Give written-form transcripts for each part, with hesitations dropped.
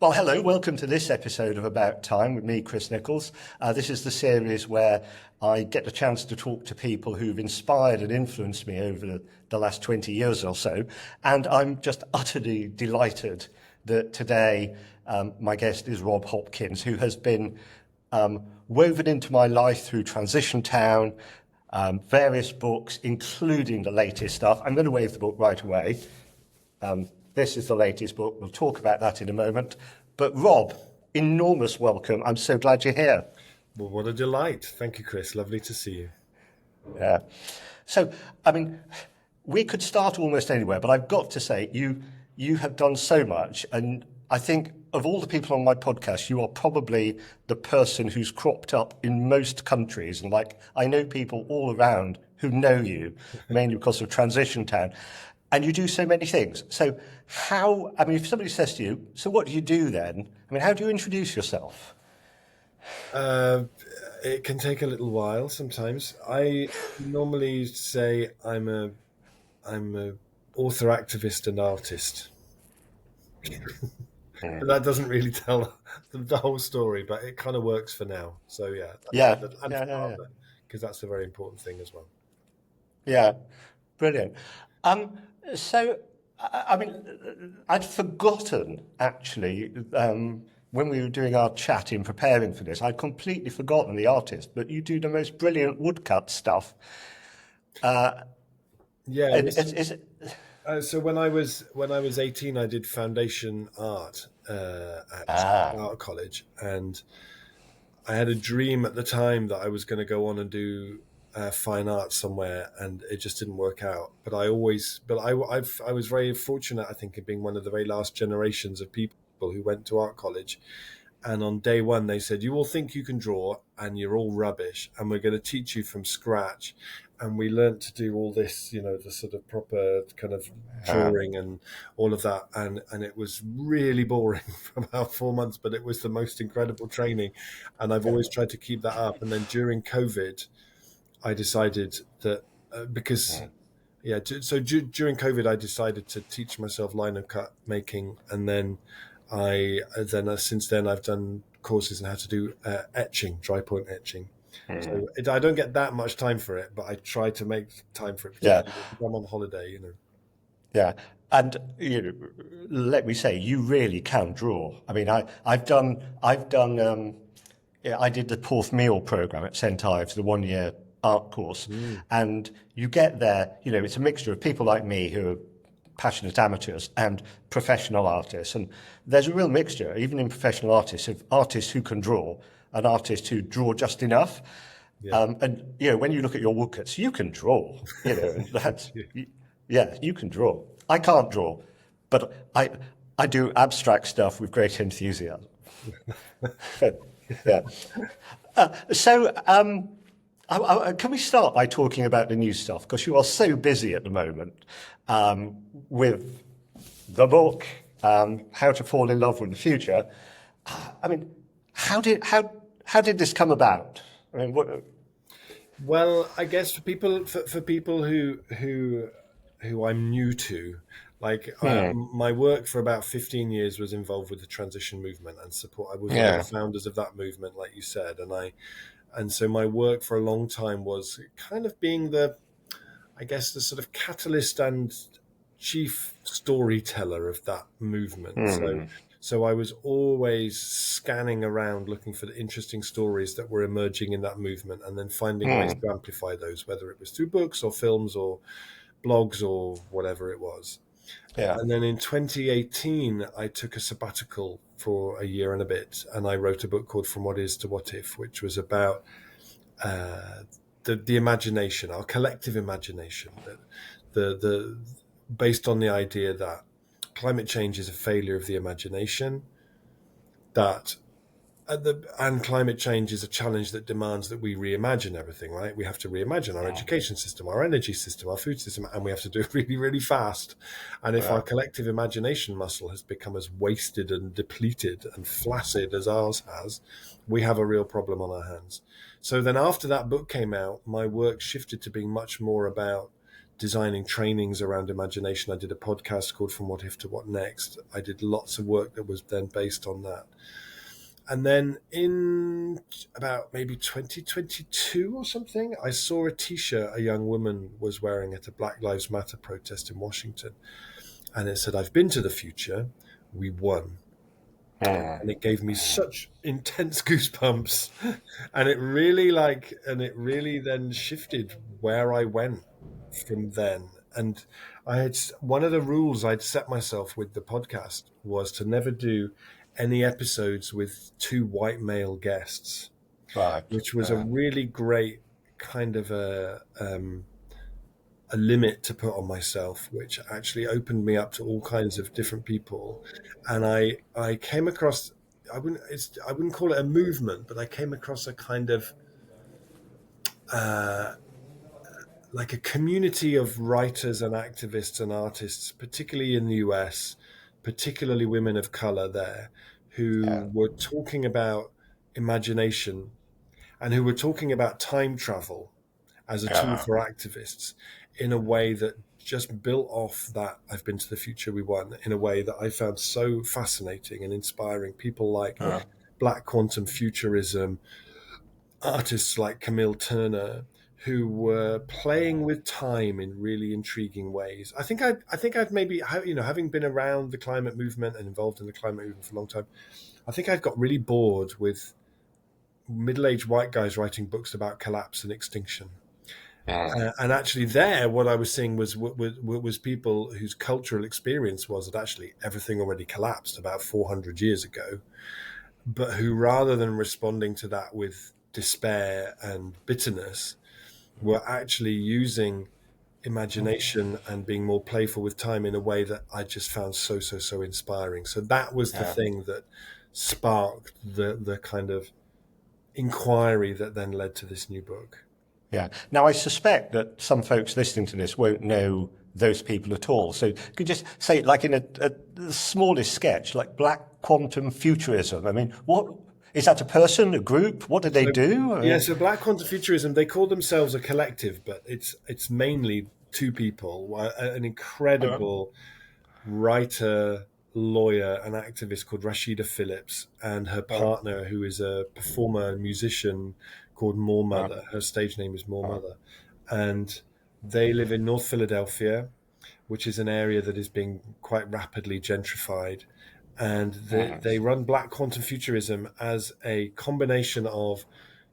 Well, hello, welcome to this episode of About Time with me, Chris Nichols. This is the series where I get the chance to talk to people who've inspired and influenced me over the last 20 years or so. And I'm just utterly delighted that today my guest is Rob Hopkins, who has been woven into my life through Transition Town, various books, including the latest stuff. I'm going to wave the book right away. This is the latest book. We'll talk about that in a moment. But Rob, enormous welcome. I'm so glad you're here. Well, what a delight. Thank you, Chris. Lovely to see you. Yeah. So, I mean, we could start almost anywhere, but I've got to say, you have done so much. And I think of all the people on my podcast, you are probably the person who's cropped up in most countries. And I know people all around who know you, mainly because of Transition Town. And you do so many things. So if somebody says to you, so what do you do then? I mean, how do you introduce yourself? It can take a little while sometimes. I normally say I'm a author, activist, and artist. But that doesn't really tell the whole story, but it kind of works for now. So yeah. Because that's a very important thing as well. Yeah, brilliant. I'd forgotten, actually, when we were doing our chat in preparing for this, I'd completely forgotten the artist, but you do the most brilliant woodcut stuff. So when I was 18, I did foundation art at art college, and I had a dream at the time that I was going to go on and do fine art somewhere, and it just didn't work out. But I was very fortunate, I think, in being one of the very last generations of people who went to art college. And on day one, they said, you all think you can draw and you're all rubbish, and we're going to teach you from scratch. And we learned to do all this, the sort of proper kind of drawing and all of that. And it was really boring for about 4 months, but it was the most incredible training. And I've always tried to keep that up. And then during COVID, I decided that during COVID, I decided to teach myself lino cut making. And then since then I've done courses on how to do etching, dry point etching. So I don't get that much time for it, but I try to make time for it. If I'm on holiday, Yeah, and let me say, you really can draw. I mean, I did the Porth Meal program at St Ives, the 1 year art course, and you get there. It's a mixture of people like me who are passionate amateurs and professional artists, and there's a real mixture, even in professional artists, of artists who can draw and artists who draw just enough. And when you look at your woodcuts, you can draw. You can draw. I can't draw, but I do abstract stuff with great enthusiasm. Can we start by talking about the new stuff? Because you are so busy at the moment with the book, How to Fall in Love with the Future. I mean, how did this come about? I mean, what? Well, I guess for people who I'm new to, my work for about 15 years was involved with the transition movement and support. I was one of the founders of that movement, like you said, and so my work for a long time was kind of being the sort of catalyst and chief storyteller of that movement. So I was always scanning around looking for the interesting stories that were emerging in that movement, and then finding ways to amplify those, whether it was through books or films or blogs or whatever it was. And then in 2018, I took a sabbatical for a year and a bit, and I wrote a book called From What Is to What If, which was about the imagination, our collective imagination, based on the idea that climate change is a failure of the imagination, and climate change is a challenge that demands that we reimagine everything, right? We have to reimagine our education system, our energy system, our food system, and we have to do it really, really fast. And if our collective imagination muscle has become as wasted and depleted and flaccid as ours has, we have a real problem on our hands. So then after that book came out, my work shifted to being much more about designing trainings around imagination. I did a podcast called From What If to What Next. I did lots of work that was then based on that. And then in about maybe 2022 or something, I saw a T-shirt a young woman was wearing at a Black Lives Matter protest in Washington. And it said, "I've been to the future. We won." And it gave me such intense goosebumps. And it really then shifted where I went from then. And one of the rules I'd set myself with the podcast was to never do any episodes with two white male guests, Right. which was a really great kind of a limit to put on myself, which actually opened me up to all kinds of different people. And I came across, I wouldn't call it a movement, but I came across a kind of like a community of writers and activists and artists, particularly in the US, particularly women of color there, who were talking about imagination and who were talking about time travel as a tool for activists in a way that just built off that I've been to the future, we won, in a way that I found so fascinating and inspiring. People like Black Quantum Futurism, artists like Camille Turner, who were playing with time in really intriguing ways. I think I'd maybe, having been around the climate movement and involved in the climate movement for a long time, I think I've got really bored with middle-aged white guys writing books about collapse and extinction. And actually there, what I was seeing was people whose cultural experience was that actually everything already collapsed about 400 years ago, but who, rather than responding to that with despair and bitterness, were actually using imagination and being more playful with time in a way that I just found so inspiring. So that was the thing that sparked the kind of inquiry that then led to this new book. Yeah. Now, I suspect that some folks listening to this won't know those people at all. So could you just say, like in the smallest sketch, like Black Quantum Futurism? I mean, what is that, a person, a group? What do they do? Yeah, so Black Quantum Futurism, they call themselves a collective, but it's mainly two people, an incredible writer, lawyer, and activist called Rashida Phillips, and her partner, who is a performer and musician called More Mother. Her stage name is More Mother. And they live in North Philadelphia, which is an area that is being quite rapidly gentrified. And they run Black Quantum Futurism as a combination of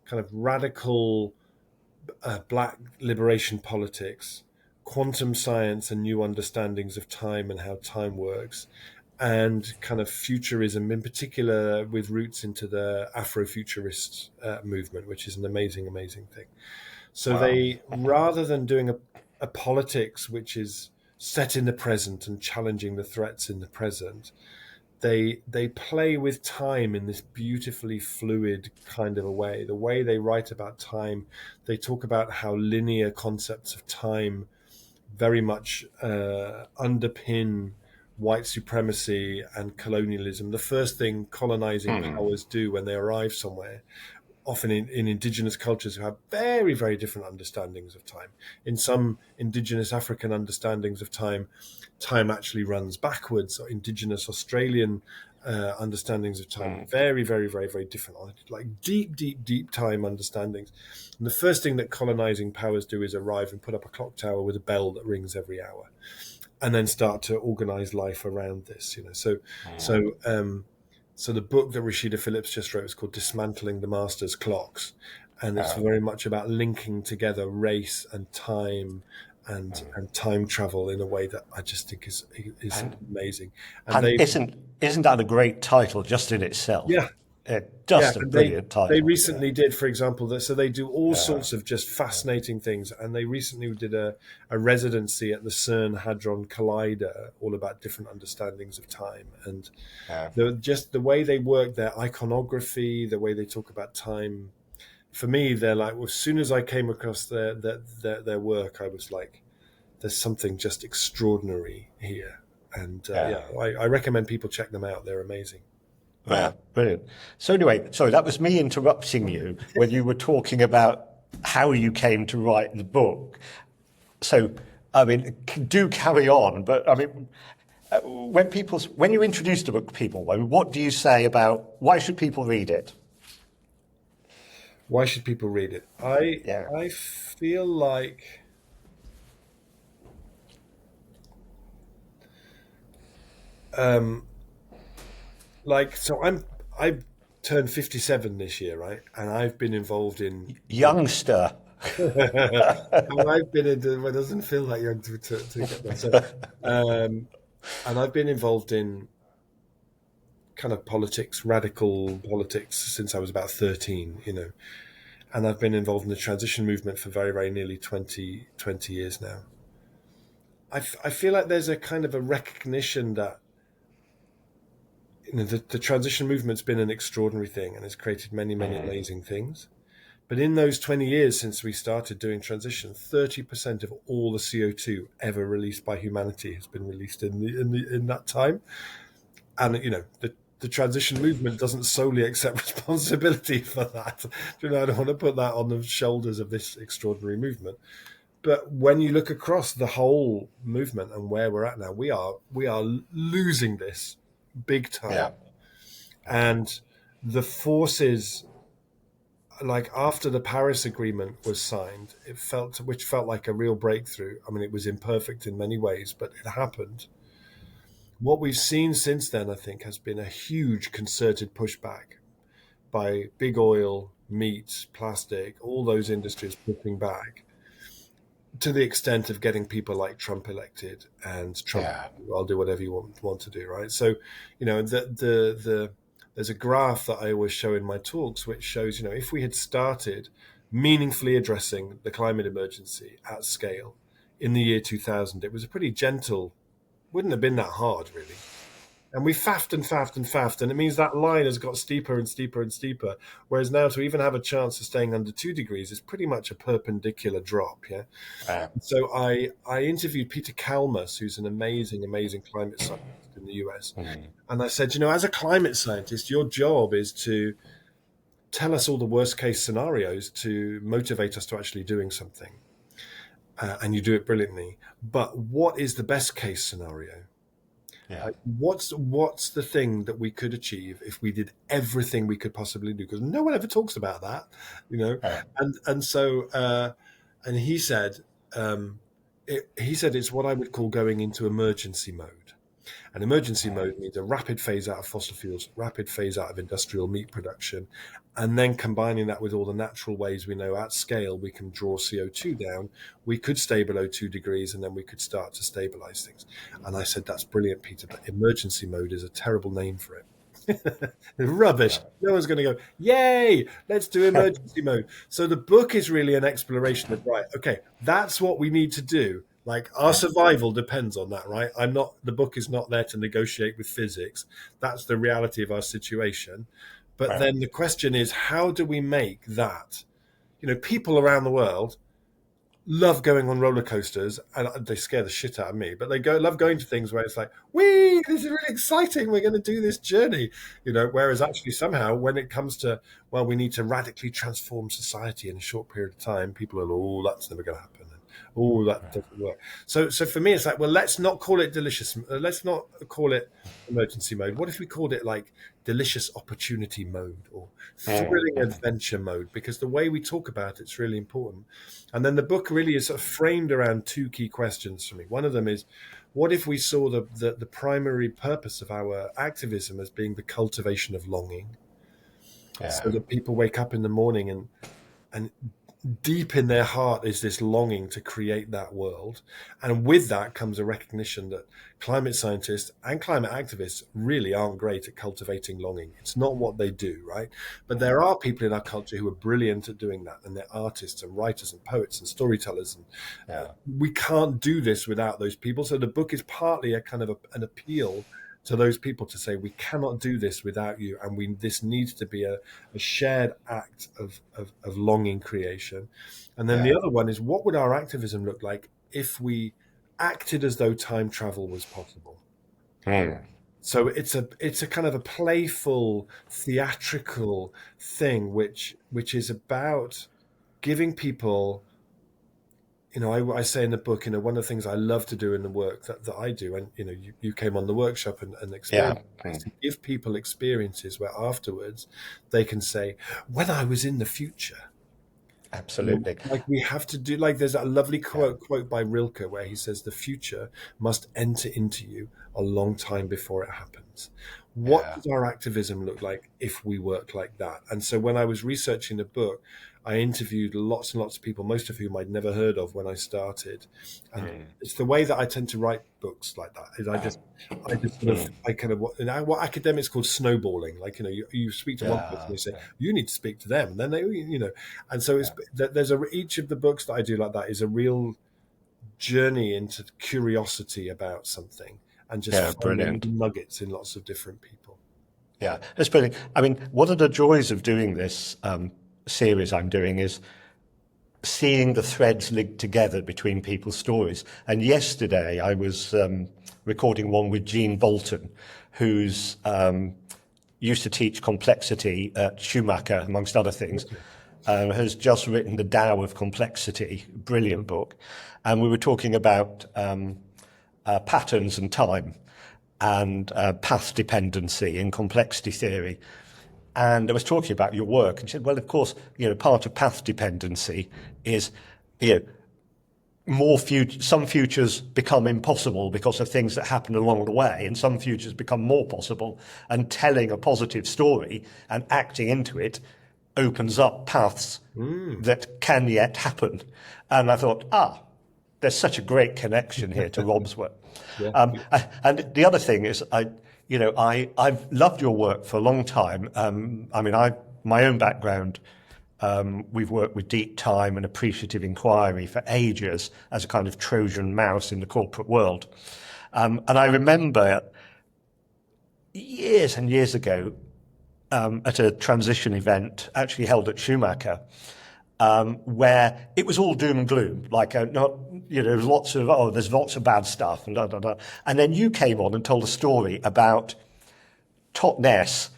kind of radical Black liberation politics, quantum science and new understandings of time and how time works, and kind of futurism, in particular with roots into the Afrofuturist movement, which is an amazing thing. So they, rather than doing a politics which is set in the present and challenging the threats in the present, they play with time in this beautifully fluid kind of a way. The way they write about time, they talk about how linear concepts of time very much underpin white supremacy and colonialism. The first thing colonizing powers do when they arrive somewhere, often in indigenous cultures who have very, very different understandings of time. In some indigenous African understandings of time, time actually runs backwards, or indigenous Australian understandings of time, very, very, very, very different, like deep time understandings. And the first thing that colonizing powers do is arrive and put up a clock tower with a bell that rings every hour, and then start to organize life around this, So the book that Rashida Phillips just wrote is called Dismantling the Master's Clocks. And it's very much about linking together race and time and time travel in a way that I just think is amazing. And isn't that a great title just in itself? Yeah. Just a brilliant title. They recently did, for example, so they do all sorts of just fascinating things. And they recently did a residency at the CERN Hadron Collider, all about different understandings of time. And the way they work, their iconography, the way they talk about time, for me, they're like, as soon as I came across their work, I was like, there's something just extraordinary here. And I recommend people check them out. They're amazing. Yeah, brilliant. So anyway, sorry, that was me interrupting you when you were talking about how you came to write the book. So I mean, do carry on, but I mean, when you introduce the book to people, I mean, what do you say about why should people read it? Why should people read it? Yeah. I feel um so I turned 57 this year, right? And I've been involved in Youngster. and I've been in well, it doesn't feel like young to get there. So and I've been involved in kind of politics, radical politics since I was about 13, and I've been involved in the transition movement for very, very nearly 20 years now. I feel like there's a kind of a recognition that the transition movement's been an extraordinary thing and has created many, many amazing things. But in those 20 years since we started doing transition, 30% of all the CO2 ever released by humanity has been released in that time. And the transition movement doesn't solely accept responsibility for that. I don't want to put that on the shoulders of this extraordinary movement. But when you look across the whole movement and where we're at now, we are losing this big time. Yeah. And the forces, like after the Paris Agreement was signed, which felt like a real breakthrough. I mean, it was imperfect in many ways, but it happened. What we've seen since then, I think, has been a huge concerted pushback by big oil, meat, plastic, all those industries pushing back, to the extent of getting people like Trump elected, and Trump, I'll do whatever you want to do, right? So, there's a graph that I always show in my talks, which shows, if we had started meaningfully addressing the climate emergency at scale in the year 2000, it was a pretty gentle, wouldn't have been that hard, really. And we faffed and faffed and faffed, and it means that line has got steeper and steeper and steeper. Whereas now, to even have a chance of staying under 2 degrees is pretty much a perpendicular drop. Yeah. So I interviewed Peter Kalmus, who's an amazing, amazing climate scientist in the US, and I said, as a climate scientist, your job is to tell us all the worst case scenarios to motivate us to actually doing something, and you do it brilliantly. But what is the best case scenario? Yeah. What's the thing that we could achieve if we did everything we could possibly do? Because no one ever talks about that, and he said, it's what I would call going into emergency mode. And emergency mode means a rapid phase out of fossil fuels, rapid phase out of industrial meat production, and then combining that with all the natural ways we know at scale we can draw CO2 down. We could stay below 2 degrees, and then we could start to stabilize things. And I said, that's brilliant, Peter, but emergency mode is a terrible name for it. Rubbish. No one's going to go, yay, let's do emergency mode. So the book is really an exploration of, right, okay, that's what we need to do. Like, our survival depends on that, right? The book is not there to negotiate with physics. That's the reality of our situation. But then the question is, how do we make that? People around the world love going on roller coasters, and they scare the shit out of me, but they love going to things where it's like, wee, this is really exciting, we're going to do this journey, whereas actually somehow when it comes to, well, we need to radically transform society in a short period of time, people are, oh, that's never going to happen. Oh, that doesn't work. So for me, it's like, well, let's not call it delicious. Let's not call it emergency mode. What if we called it like delicious opportunity mode or thrilling adventure mode? Because the way we talk about it's really important. And then the book really is sort of framed around 2 key questions for me. One of them is, what if we saw the primary purpose of our activism as being the cultivation of longing? So that people wake up in the morning and deep in their heart is this longing to create that world. And with that comes a recognition that climate scientists and climate activists really aren't great at cultivating longing. It's not what they do, right? But there are people in our culture who are brilliant at doing that, and they're artists and writers and poets and storytellers. And we can't do this without those people. So the book is partly a kind of an appeal to those people to say, we cannot do this without you, and this needs to be a shared act of longing creation. And then the other one is, what would our activism look like if we acted as though time travel was possible? So it's a kind of a playful, theatrical thing, which is about giving people I say in the book, one of the things I love to do in the work that I do, and you came on the workshop and Yeah. experienced, is to give people experiences where afterwards they can say, when I was in the future. Absolutely. Like we have to do, like there's that lovely Yeah. quote by Rilke where he says the future must enter into you a long time before it happens. What Yeah. does our activism look like if we work like that? And so when I was researching the book, I interviewed lots and lots of people, most of whom I'd never heard of when I started. And it's the way that I tend to write books like that. Is I just sort of, I kind of what academics call snowballing. Like, you speak to one person, Yeah. they say, you need to speak to them. And then and so there's each of the books that I do like that is a real journey into curiosity about something and just Yeah. finding Brilliant. nuggets in lots of different people. Yeah. That's brilliant. I mean, one of the joys of doing this series I'm doing is seeing the threads linked together between people's stories. And yesterday I was recording one with Jean Bolton, who's used to teach complexity at Schumacher, amongst other things, has just written The Tao of Complexity, brilliant book. And we were talking about patterns and time and path dependency in complexity theory. And I was talking about your work, and she said, well, of course, part of path dependency is, some futures become impossible because of things that happen along the way, and some futures become more possible. And telling a positive story and acting into it opens up paths that can yet happen. And I thought, there's such a great connection here to Rob's work. Yeah. And the other thing is, I've loved your work for a long time. My own background, we've worked with deep time and appreciative inquiry for ages as a kind of Trojan mouse in the corporate world. And I remember years and years ago, at a transition event actually held at Schumacher, where it was all doom and gloom, there's lots of bad stuff and da, da, da. And then you came on and told a story about Totnes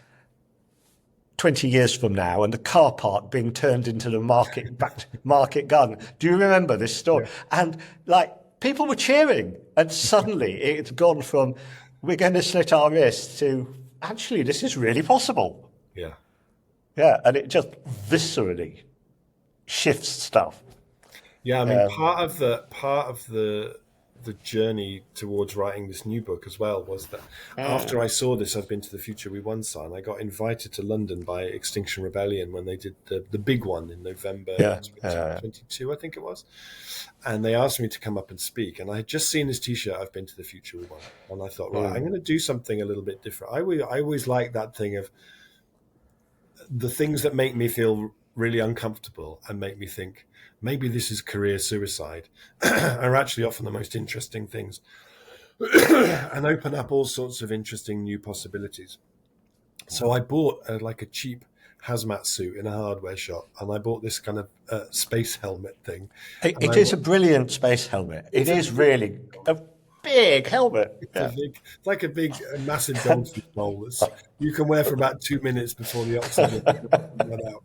20 years from now and the car park being turned into the market garden. Do you remember this story? Yeah. And people were cheering, and suddenly it's gone from we're going to slit our wrists to actually this is really possible. Yeah. Yeah, and it just viscerally shifts stuff. Yeah, I mean, part of the journey towards writing this new book as well was that after I saw this, I've been to the future we once saw, and I got invited to London by Extinction Rebellion when they did the big one in November 2022, I think it was, and they asked me to come up and speak, and I had just seen this T-shirt, I've been to the future we want, and I thought, right, I'm going to do something a little bit different. I always like that thing of the things that make me feel really uncomfortable and make me think maybe this is career suicide are actually often the most interesting things and open up all sorts of interesting new possibilities. So I bought a cheap hazmat suit in a hardware shop, and I bought this kind of space helmet thing. It is a brilliant space helmet. It is really a big helmet. It's like a massive goldfish bowl that you can wear for about 2 minutes before the oxygen run out.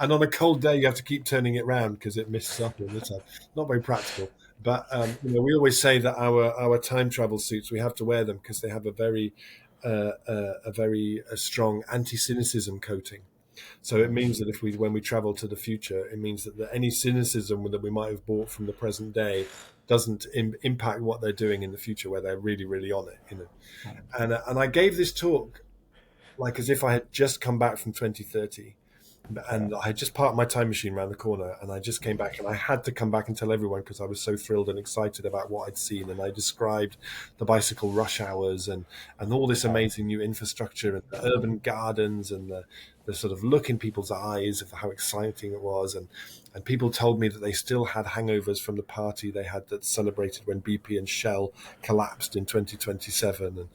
And on a cold day, you have to keep turning it round because it misses up all the time. Not very practical. But we always say that our time travel suits, we have to wear them because they have a very strong anti-cynicism coating. So it means that when we travel to the future, it means that any cynicism that we might have bought from the present day doesn't impact what they're doing in the future, where they're really, really on it. And I gave this talk like as if I had just come back from 2030. And I had just parked my time machine around the corner, and I just came back, and I had to come back and tell everyone because I was so thrilled and excited about what I'd seen. And I described the bicycle rush hours and all this amazing new infrastructure and the urban gardens and the sort of look in people's eyes of how exciting it was. And people told me that they still had hangovers from the party they had that celebrated when BP and Shell collapsed in 2027.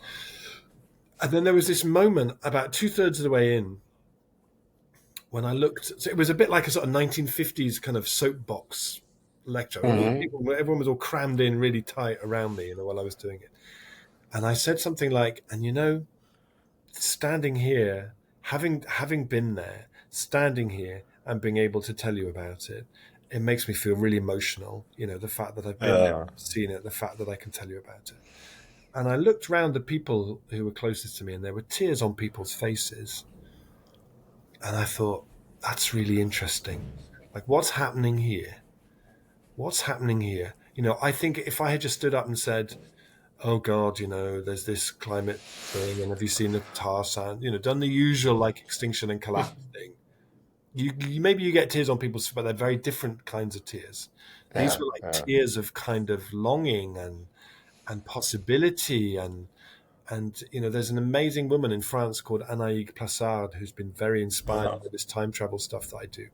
And then there was this moment about 2/3 of the way in, when I looked, so it was a bit like a sort of 1950s kind of soapbox lecture. Mm-hmm. Everyone was all crammed in really tight around me, while I was doing it. And I said something like, and standing here, having been there, standing here and being able to tell you about it, it makes me feel really emotional. The fact that I've been there, seen it, the fact that I can tell you about it. And I looked around the people who were closest to me, and there were tears on people's faces. And I thought, that's really interesting. Like, what's happening here? What's happening here? I think if I had just stood up and said, oh God, there's this climate thing, and have you seen the tar sand? Done the usual like extinction and collapse thing. You maybe you get tears on people's, but they're very different kinds of tears. These were like tears of kind of longing and possibility and there's an amazing woman in France called Anaïg Plassard who's been very inspired by this time travel stuff that I do,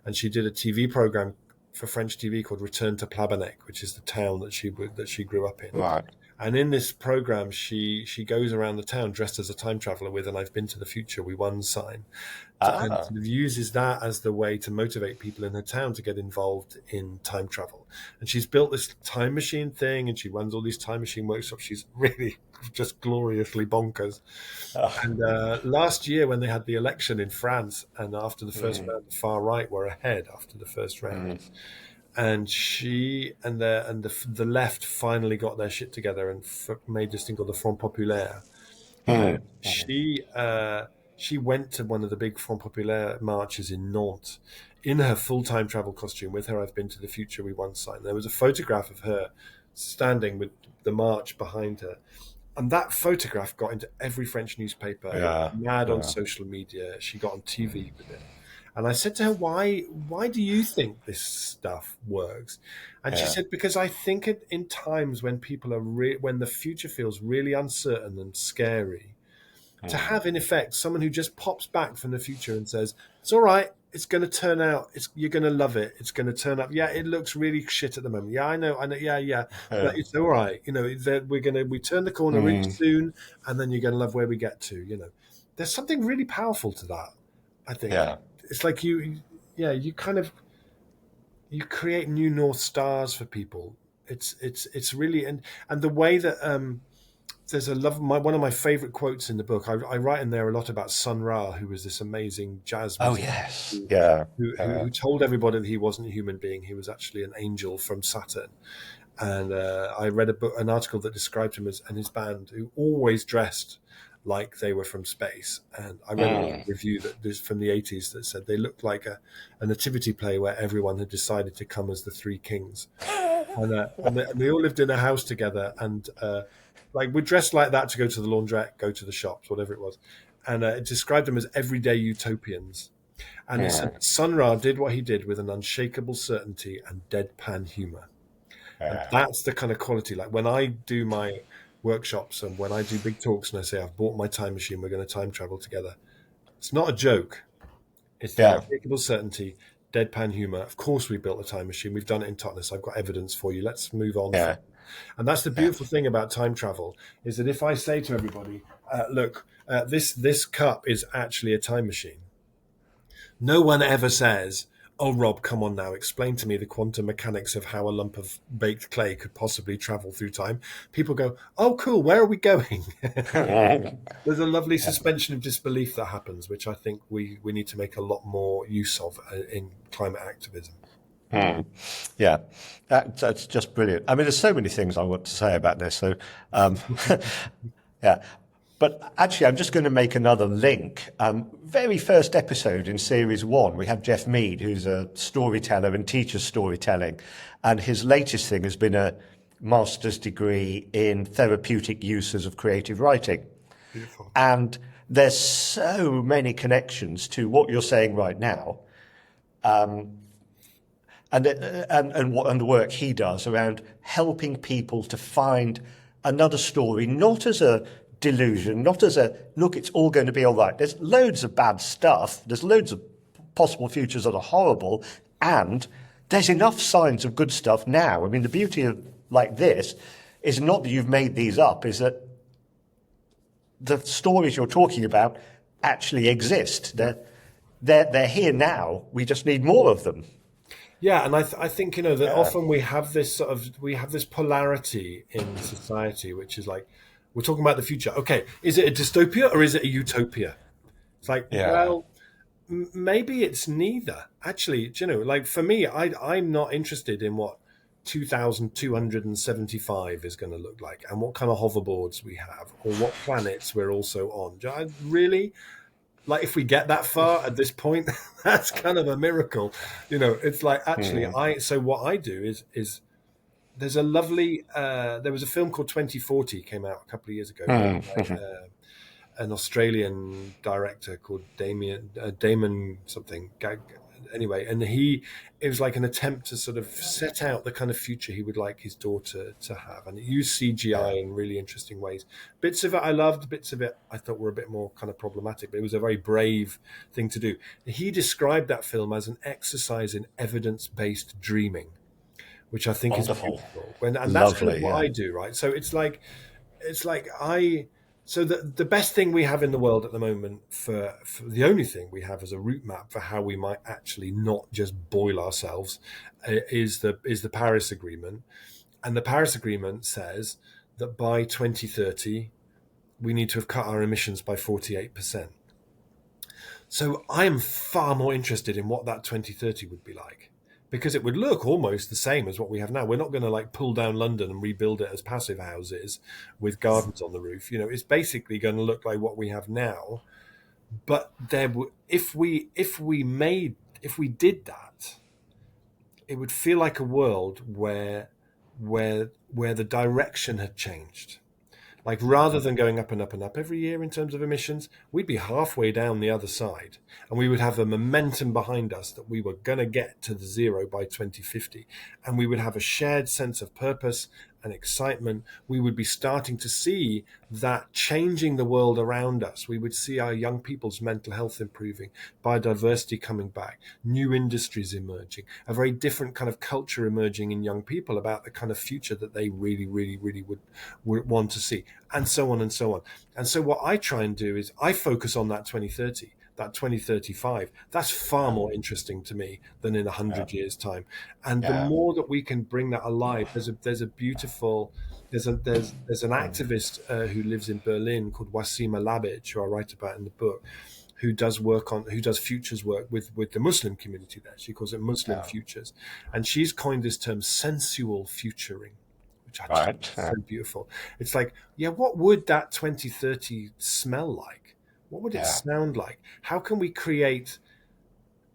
and she did a TV program for French TV called Return to Plabennec, which is the town that she grew up in. Right. And in this program, she goes around the town dressed as a time traveler with an "I've been to the future, we won" sign, and sort of uses that as the way to motivate people in her town to get involved in time travel. And she's built this time machine thing, and she runs all these time machine workshops. She's really just gloriously bonkers. And last year, when they had the election in France, and after the first round, the far right were ahead after the first round. And she and the left finally got their shit together and made this thing called the Front Populaire. She went to one of the big Front Populaire marches in Nantes in her full-time travel costume with her "I've been to the future, we won" sign. There was a photograph of her standing with the march behind her. And that photograph got into every French newspaper, mad on social media. She got on TV with it. And I said to her, why do you think this stuff works? And she said, because I think in times when people are when the future feels really uncertain and scary, to have in effect someone who just pops back from the future and says, it's all right, it's going to turn out, you're going to love it, it's going to turn up. Yeah, it looks really shit at the moment. Yeah, I know. Yeah. But it's all right. We turn the corner really soon, and then you're going to love where we get to. There's something really powerful to that, I think. Yeah. It's like you create new North Stars for people. It's really, and the way that there's one of my favorite quotes in the book. I write in there a lot about Sun Ra, who was this amazing jazz musician. Who told everybody that he wasn't a human being. He was actually an angel from Saturn. And I read an article that described him and his band, who always dressed like they were from space. And I read a review from the 80s that said they looked like a nativity play where everyone had decided to come as the three kings. And they all lived in a house together, and we're dressed like that to go to the laundrette, go to the shops, whatever it was. And it described them as everyday utopians. And it said Sun Ra did what he did with an unshakable certainty and deadpan humor. And that's the kind of quality. Like when I do my workshops and when I do big talks and I say, I've bought my time machine, we're going to time travel together. It's not a joke. It's the unshakable certainty, deadpan humor. Of course we built a time machine. We've done it in Totnes. I've got evidence for you. Let's move on. And that's the beautiful thing about time travel, is that if I say to everybody, look, this cup is actually a time machine. No one ever says, oh, Rob, come on now, explain to me the quantum mechanics of how a lump of baked clay could possibly travel through time. People go, oh, cool, where are we going? There's a lovely suspension of disbelief that happens, which I think we need to make a lot more use of in climate activism. Yeah, that's just brilliant. I mean, there's so many things I want to say about this. So, yeah. But actually, I'm just going to make another link. Very first episode in series 1, we have Jeff Mead, who's a storyteller and teaches storytelling. And his latest thing has been a master's degree in therapeutic uses of creative writing. Beautiful. And there's so many connections to what you're saying right now. And the work he does around helping people to find another story, not as a delusion, not as a, look, it's all going to be all right. There's loads of bad stuff. There's loads of possible futures that are horrible. And there's enough signs of good stuff now. I mean, the beauty of like this is not that you've made these up, is that the stories you're talking about actually exist. They're here now. We just need more of them. Yeah, and I think, that often we have this polarity in society, which is like, we're talking about the future. Okay, is it a dystopia or is it a utopia? It's like, well, maybe it's neither. Actually, do you know, like for me, I'm not interested in what 2,275 is going to look like and what kind of hoverboards we have or what planets we're also on. I really, like, if we get that far at this point, that's kind of a miracle. You know, it's like actually so what I do is there's a lovely there was a film called 2040 came out a couple of years ago by, an Australian director called Damon something. Anyway, and it was like an attempt to sort of set out the kind of future he would like his daughter to have, and it used CGI in really interesting ways. Bits of it I loved, bits of it I thought were a bit more kind of problematic, but it was a very brave thing to do. He described that film as an exercise in evidence-based dreaming, which I think Wonderful. is beautiful. And that's Lovely, kind of what I do, right? So it's like so the best thing we have in the world at the moment for the only thing we have as a route map for how we might actually not just boil ourselves is the Paris Agreement. And the Paris Agreement says that by 2030, we need to have cut our emissions by 48%. So I am far more interested in what that 2030 would be like, because it would look almost the same as what we have now. We're not going to like pull down London and rebuild it as passive houses with gardens on the roof. You know, it's basically going to look like what we have now. But if we did that, it would feel like a world where the direction had changed. Like rather than going up and up and up every year in terms of emissions, we'd be halfway down the other side, and we would have the momentum behind us that we were going to get to the zero by 2050. And we would have a shared sense of purpose and excitement. We would be starting to see that changing the world around us. We would see our young people's mental health improving, biodiversity coming back, new industries emerging, a very different kind of culture emerging in young people about the kind of future that they really, really, really would want to see, and so on and so on. And so what I try and do is I focus on that 2030. That 2035, that's far more interesting to me than in 100 years' time. And the more that we can bring that alive, there's an activist who lives in Berlin called Wasima Labic, who I write about in the book, who does futures work with the Muslim community there. She calls it Muslim futures, and she's coined this term sensual futuring, which I just think is so beautiful. It's like, what would that 2030 smell like? What would it sound like? How can we create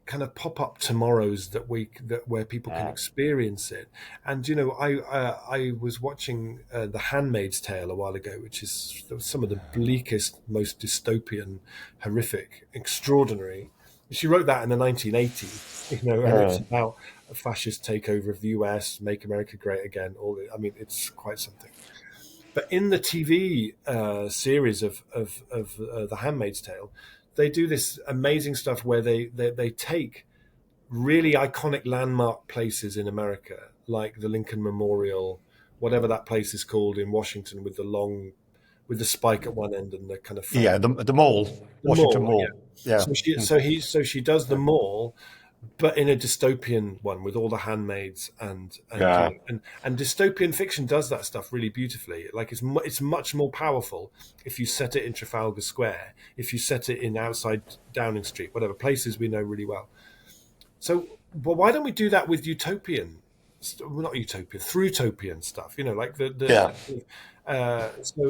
kind of pop-up tomorrows where people can experience it? And you know, I was watching The Handmaid's Tale a while ago, which is some of the bleakest, most dystopian, horrific, extraordinary. She wrote that in the 1980s, you know, and it's about a fascist takeover of the US, make America great again. I mean, it's quite something. But in the TV series of The Handmaid's Tale, they do this amazing stuff where they take really iconic landmark places in America, like the Lincoln Memorial, whatever that place is called in Washington, with the spike at one end and the kind of the mall, Washington Mall. Yeah. So she does the mall, but in a dystopian one with all the handmaids and dystopian fiction does that stuff really beautifully. Like it's much more powerful if you set it in Trafalgar Square, if you set it in outside Downing Street, whatever places we know really well. So, well, why don't we do that with Throughtopian stuff? You know, like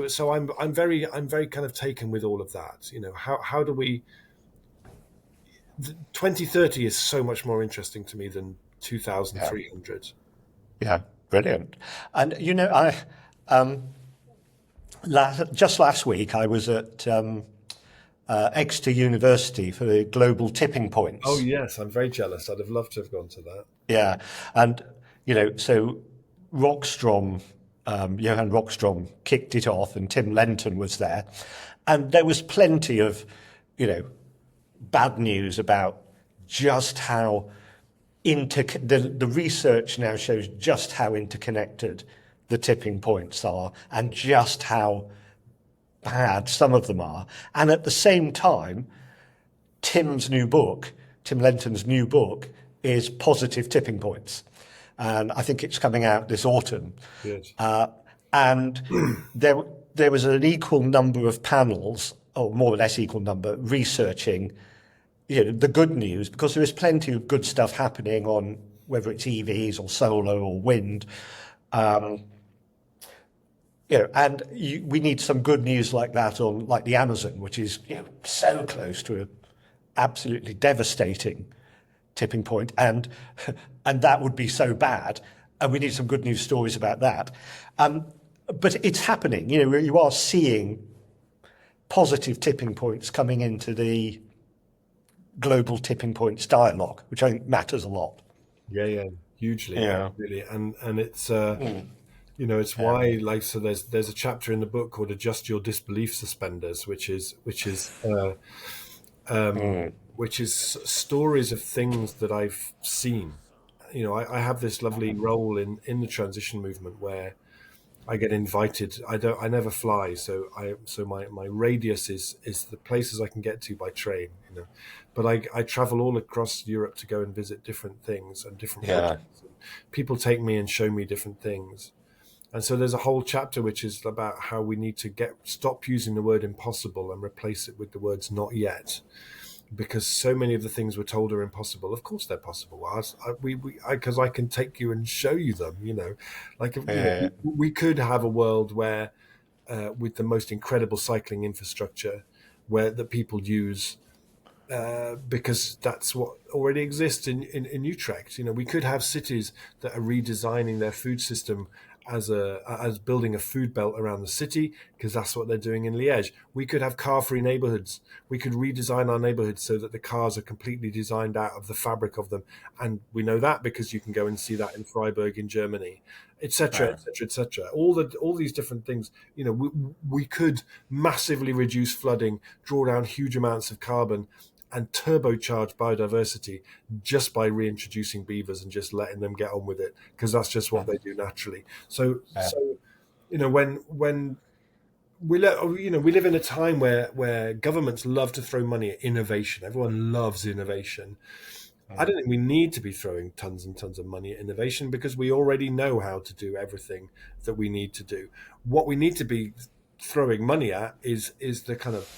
So I'm very kind of taken with all of that. You know, how do we? 2030 is so much more interesting to me than 2,300. Yeah, brilliant. And you know, just last week I was at Exeter University for the Global Tipping Points. Oh yes, I'm very jealous. I'd have loved to have gone to that. Yeah, and you know, so Johan Rockstrom kicked it off, and Tim Lenton was there, and there was plenty of, you know, bad news about just how the research now shows just how interconnected the tipping points are and just how bad some of them are. And at the same time, Tim Lenton's new book is Positive Tipping Points. And I think it's coming out this autumn. Yes. And there was an equal number of panels, or more or less equal number, researching the good news, because there is plenty of good stuff happening on whether it's EVs or solar or wind. Um, and we need some good news like that on like the Amazon, which is so close to an absolutely devastating tipping point, and and that would be so bad, and we need some good news stories about that. But it's happening. You are seeing positive tipping points coming into the global tipping points dialogue, which I think matters a lot. Yeah, hugely, Yeah. really, and it's it's Yeah. why, like, so there's a chapter in the book called "Adjust Your Disbelief Suspenders," which is stories of things that I've seen. I have this lovely role in the transition movement where I get invited. I never fly, so my radius is the places I can get to by train. But I travel all across Europe to go and visit different things and different Yeah. projects. And people take me and show me different things. And so there's a whole chapter which is about how we need to stop using the word impossible and replace it with the words not yet, because so many of the things we're told are impossible. Of course they're possible. Because I can take you and show you them. Like Yeah. we could have a world where, with the most incredible cycling infrastructure, where the people use. Because that's what already exists in Utrecht. We could have cities that are redesigning their food system as building a food belt around the city, because that's what they're doing in Liège. We could have car-free neighborhoods. We could redesign our neighborhoods so that the cars are completely designed out of the fabric of them, and we know that because you can go and see that in Freiburg in Germany, etc., Yeah. etc., etc. All these different things. We could massively reduce flooding, draw down huge amounts of carbon, and turbocharge biodiversity just by reintroducing beavers and just letting them get on with it, because that's just what they do naturally. So, Yeah. when we live in a time where governments love to throw money at innovation. Everyone loves innovation. I don't think we need to be throwing tons and tons of money at innovation, because we already know how to do everything that we need to do. What we need to be throwing money at is the kind of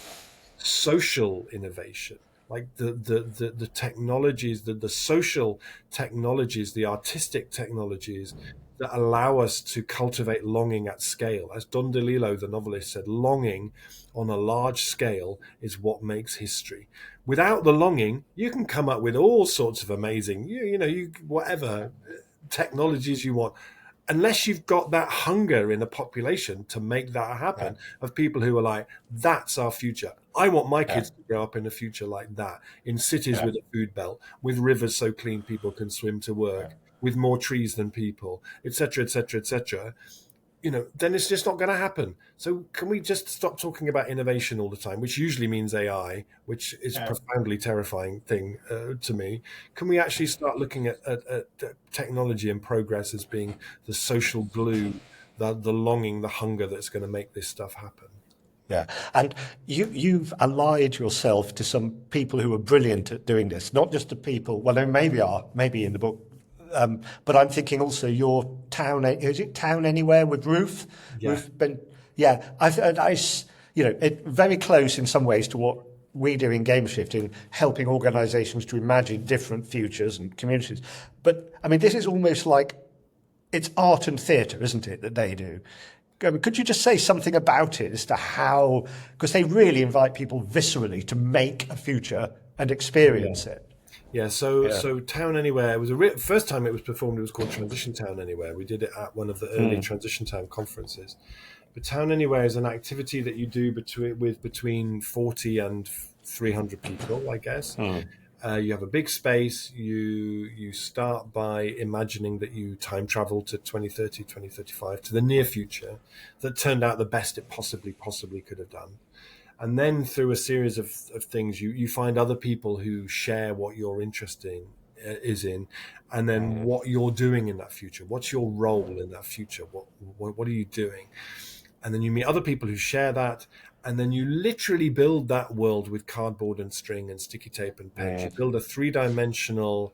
social innovation, like the technologies, the social technologies, the artistic technologies that allow us to cultivate longing at scale. As Don DeLillo, the novelist, said, longing on a large scale is what makes history. Without the longing, you can come up with all sorts of amazing, whatever technologies you want, unless you've got that hunger in a population to make that Yeah. happen, of people who are like, that's our future. I want my Yeah. kids to grow up in a future like that, in cities Yeah. with a food belt, with rivers so clean people can swim to Yeah. work, with more trees than people, etc., etc., etc. Then it's just not going to happen. So can we just stop talking about innovation all the time, which usually means AI, which is a Yeah. profoundly terrifying thing to me? Can we actually start looking at technology and progress as being the social glue, the longing, the hunger that's going to make this stuff happen? Yeah, and you've allied yourself to some people who are brilliant at doing this, not just the people. Well, they maybe in the book, but I'm thinking also your town. Is it Town Anywhere with Ruth? Yeah. Ruth Ben. Yeah, very close in some ways to what we do in GameShift in helping organisations to imagine different futures and communities. But I mean, this is almost like it's art and theatre, isn't it, that they do? Could you just say something about it as to how, because they really invite people viscerally to make a future and Yeah. experience it. Yeah, so Yeah. Town Anywhere, it was first time it was performed. It was called Transition Town Anywhere. We did it at one of the early Transition Town conferences. But Town Anywhere is an activity that you do between 40 and 300 people, I guess. You have a big space. You start by imagining that you time travel to 2030, 2035, to the near future that turned out the best it possibly could have done. And then through a series of things, you find other people who share what you're interested in, and then what you're doing in that future. What's your role in that future? What are you doing? And then you meet other people who share that, and then you literally build that world with cardboard and string and sticky tape and paint. You build a three-dimensional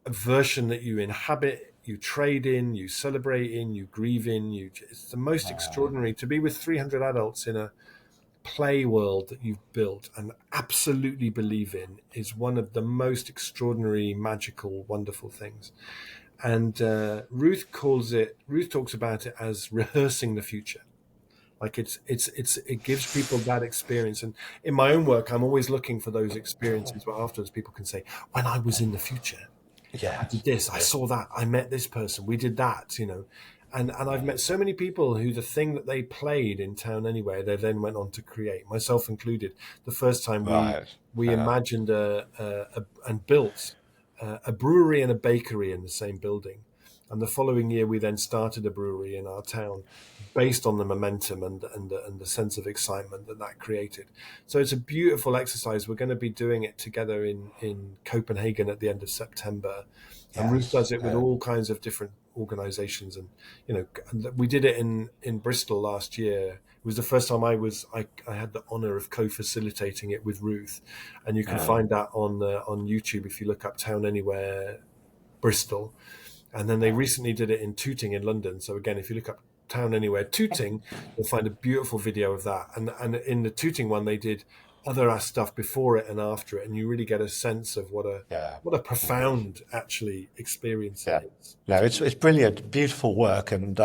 version that you inhabit, you trade in, you celebrate in, you grieve in. It's the most extraordinary to be with 300 adults play world that you've built and absolutely believe in is one of the most extraordinary, magical, wonderful things. And Ruth talks about it as rehearsing the future. Like it gives people that experience. And in my own work, I'm always looking for those experiences where afterwards people can say, when I was in the future, I did Yes. this, I saw that, I met this person, we did that, And I've met so many people who the thing that they played in Town Anywhere, they then went on to create, myself included. The first time Right. we imagined and built a brewery and a bakery in the same building. And the following year, we then started a brewery in our town based on the momentum and the sense of excitement that created. So it's a beautiful exercise. We're going to be doing it together in Copenhagen at the end of September. And Ruth Yes. does it with all kinds of different organizations. And, we did it in Bristol last year. It was the first time I had the honor of co-facilitating it with Ruth. And you can find that on YouTube if you look up Town Anywhere Bristol. And then they recently did it in Tooting in London. So again, if you look up Town Anywhere Tooting, you'll find a beautiful video of that. And in the Tooting one, they did other stuff before it and after it, and you really get a sense of what a profound actually experience it is. No, it's brilliant, beautiful work, and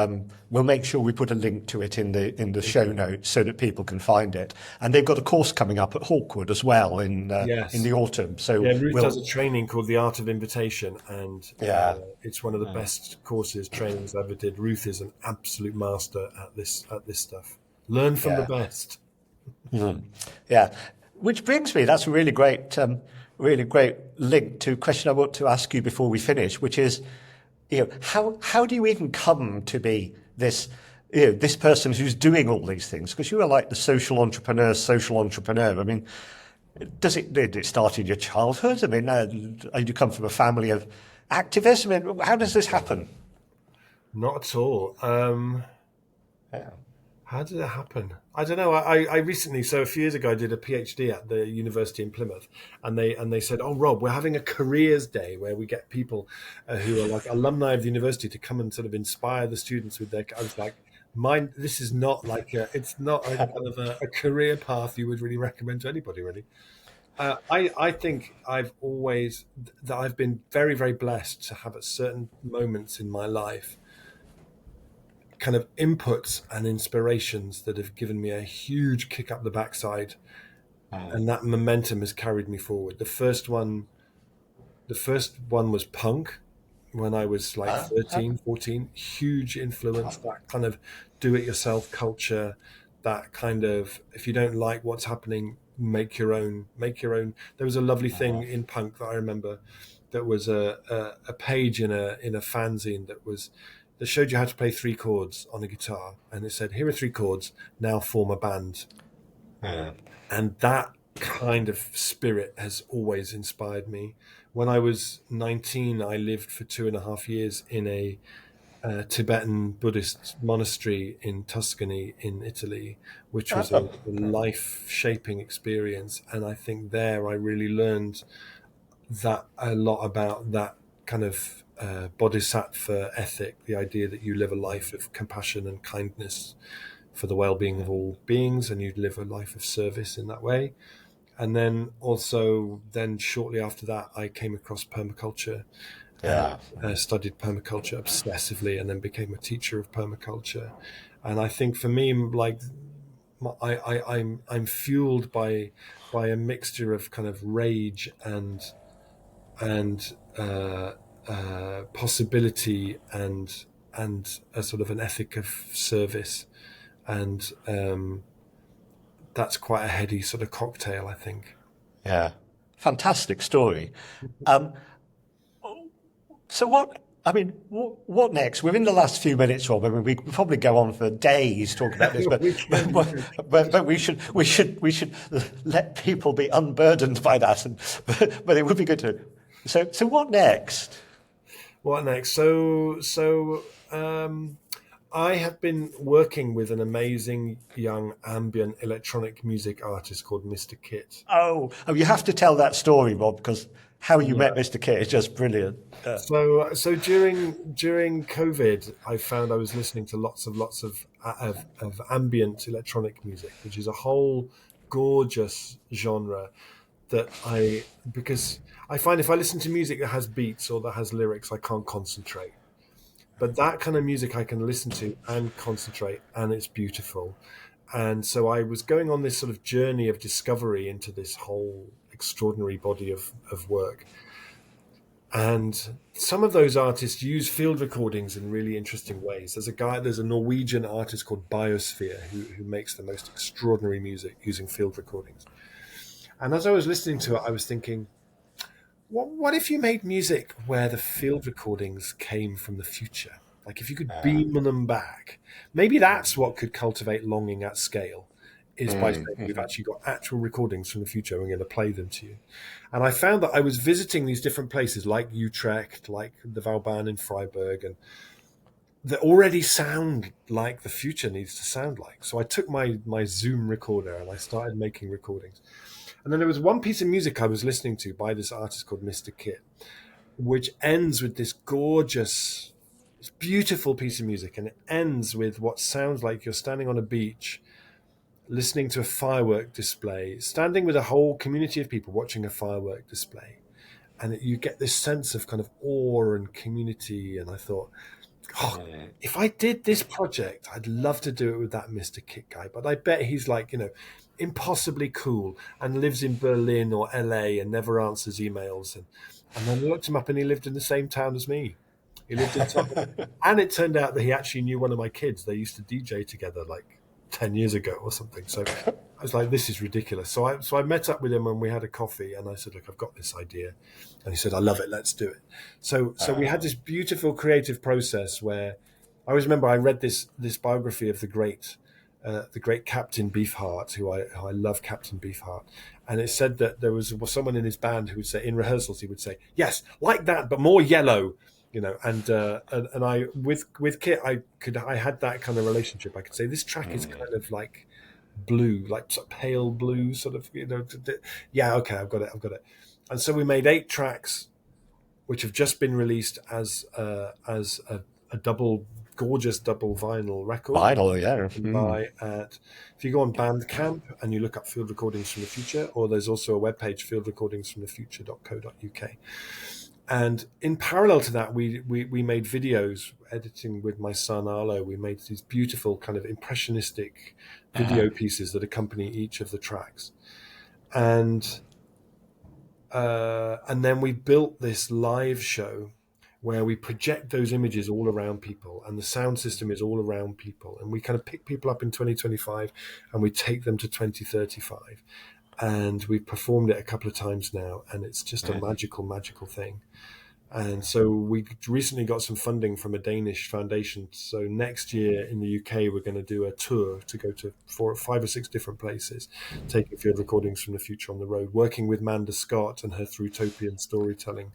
we'll make sure we put a link to it in the show notes so that people can find it. And they've got a course coming up at Hawkwood as well in the autumn. So Ruth does a training called The Art of Invitation, and it's one of the best trainings I ever did. Ruth is an absolute master at this stuff. Learn from the best. Yeah, which brings me, that's a really great link to a question I want to ask you before we finish, which is, how do you even come to be this person who's doing all these things? Because you are like the social entrepreneur. I mean, did it start in your childhood? I mean, you come from a family of activists. I mean, how does this happen? Not at all. How did it happen? I don't know. I recently, so a few years ago, I did a PhD at the university in Plymouth, and they said, "Oh, Rob, we're having a careers day where we get people who are like alumni of the university to come and sort of inspire the students with their." I was like, this is not like it's not a kind of a career path you would really recommend to anybody, really. I think I've been very, very blessed to have at certain moments in my life kind of inputs and inspirations that have given me a huge kick up the backside, and that momentum has carried me forward. The first one was punk when I was like 13, 14. Huge influence, that kind of do-it-yourself culture, that kind of, if you don't like what's happening, make your own. There was a lovely thing in punk that I remember that was a page in a fanzine that showed you how to play 3 chords on a guitar, and it said, "Here are 3 chords, now form a band." And that kind of spirit has always inspired me. When I was 19, I lived for 2.5 years in a Tibetan Buddhist monastery in Tuscany in Italy, which was a life-shaping experience. And I think there I really learned a lot about that kind of bodhisattva ethic, the idea that you live a life of compassion and kindness for the well-being of all beings, and you live a life of service in that way. And then shortly after that, I came across permaculture. Studied permaculture obsessively, and then became a teacher of permaculture. And I think for me, like, I'm fueled by a mixture of kind of rage and possibility and a sort of an ethic of service, and that's quite a heady sort of cocktail, I think. Yeah, fantastic story. So what next? We're in the last few minutes, Rob. I mean, we could probably go on for days talking about this, but we should let people be unburdened by that. But it would be good to. So what next? What next? So I have been working with an amazing young ambient electronic music artist called Mr. Kit. Oh, you have to tell that story, Rob, because how you Yeah. met Mr. Kit is just brilliant. So during COVID, I found I was listening to lots of ambient electronic music, which is a whole gorgeous genre that because I find if I listen to music that has beats or that has lyrics, I can't concentrate. But that kind of music I can listen to and concentrate, and it's beautiful. And so I was going on this sort of journey of discovery into this whole extraordinary body of work. And some of those artists use field recordings in really interesting ways. There's a Norwegian artist called Biosphere who makes the most extraordinary music using field recordings. And as I was listening to it, I was thinking, what if you made music where the field recordings came from the future? Like if you could beam them back, maybe that's what could cultivate longing at scale, is by saying we've actually got actual recordings from the future. We're going to play them to you. And I found that I was visiting these different places like Utrecht, like the Vauban in Freiburg, and that already sound like the future needs to sound like. So I took my Zoom recorder and I started making recordings. And then there was one piece of music I was listening to by this artist called Mr. Kit, which ends with this gorgeous, this beautiful piece of music. And it ends with what sounds like you're standing on a beach, listening to a firework display, standing with a whole community of people watching a firework display. And you get this sense of kind of awe and community. And I thought, if I did this project, I'd love to do it with that Mr. Kit guy. But I bet he's like, impossibly cool and lives in Berlin or LA and never answers emails. And then I looked him up and he lived in the same town as me. He lived in Tottenham. And it turned out that he actually knew one of my kids. They used to DJ together like 10 years ago or something. So I was like, this is ridiculous. So I met up with him and we had a coffee and I said, look, I've got this idea. And he said, I love it. Let's do it. So we had this beautiful creative process where I always remember I read this biography of the great Captain Beefheart, who I love Captain Beefheart. And it said that there was someone in his band who would say, in rehearsals, he would say, yes, like that, but more yellow. And I with Kit I had that kind of relationship. I could say this track is kind of like blue, like sort of pale blue, sort of yeah, okay, I've got it. And so we made 8 tracks, which have just been released as a gorgeous double vinyl record. Vinyl, yeah. You can buy if you go on Bandcamp and you look up Field Recordings from the Future, or there's also a webpage, fieldrecordingsfromthefuture.co.uk. And in parallel to that, we made videos, editing with my son Arlo. We made these beautiful kind of impressionistic video pieces that accompany each of the tracks. And then we built this live show where we project those images all around people, and the sound system is all around people. And we kind of pick people up in 2025 and we take them to 2035. And we've performed it a couple of times now, and it's just a magical thing. And so we recently got some funding from a Danish foundation. So next year in the UK, we're going to do a tour to go to 5 or 6 different places, taking Field Recordings from the Future on the road, working with Manda Scott and her Throughtopian storytelling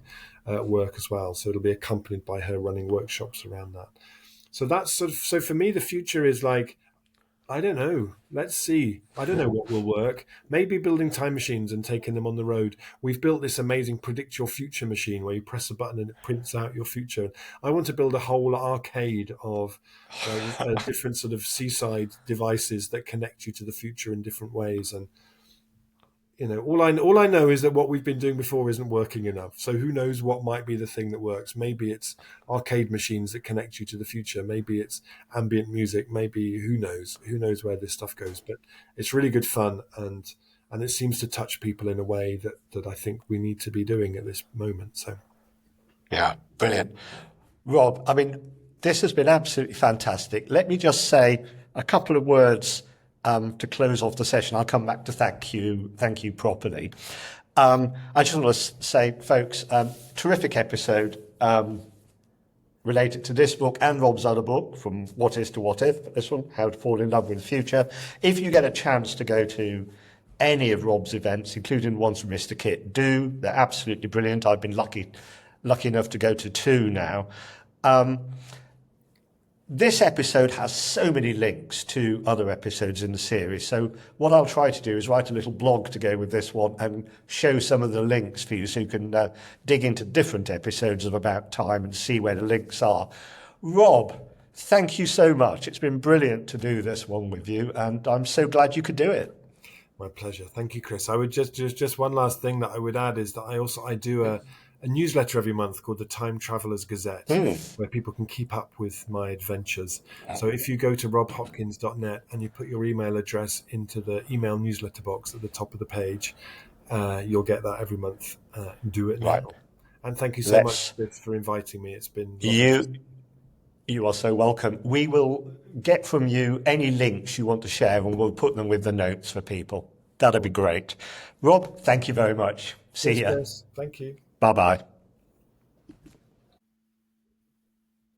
work as well. So it'll be accompanied by her running workshops around that. So that's so for me, the future is like, I don't know. Let's see. I don't know what will work. Maybe building time machines and taking them on the road. We've built this amazing predict your future machine where you press a button and it prints out your future. I want to build a whole arcade of different sort of seaside devices that connect you to the future in different ways. And all I know is that what we've been doing before isn't working enough. So who knows what might be the thing that works? Maybe it's arcade machines that connect you to the future. Maybe it's ambient music. Maybe who knows? Who knows where this stuff goes? But it's really good fun, and it seems to touch people in a way that I think we need to be doing at this moment. So, yeah, brilliant, Rob. I mean, this has been absolutely fantastic. Let me just say a couple of words to close off the session. I'll come back to thank you properly. I just want to say, folks, terrific episode related to this book and Rob's other book, From What Is to What If, this one, How to Fall in Love with the Future. If you get a chance to go to any of Rob's events, including the ones from Mr. Kit, do. They're absolutely brilliant. I've been lucky enough to go to 2 now. This episode has so many links to other episodes in the series. So what I'll try to do is write a little blog to go with this one and show some of the links for you so you can dig into different episodes of About Time and see where the links are. Rob, thank you so much. It's been brilliant to do this one with you, and I'm so glad you could do it. My pleasure. Thank you, Chris. I would just one last thing that I would add is that I do a newsletter every month called the Time Traveller's Gazette, where people can keep up with my adventures. So if you go to robhopkins.net and you put your email address into the email newsletter box at the top of the page, you'll get that every month. Do it now. Right. And thank you so much, Chris, for inviting me. It's been lovely. You are so welcome. We will get from you any links you want to share and we'll put them with the notes for people. That'd be great. Rob, thank you very much. See you. Thank you. Bye-bye.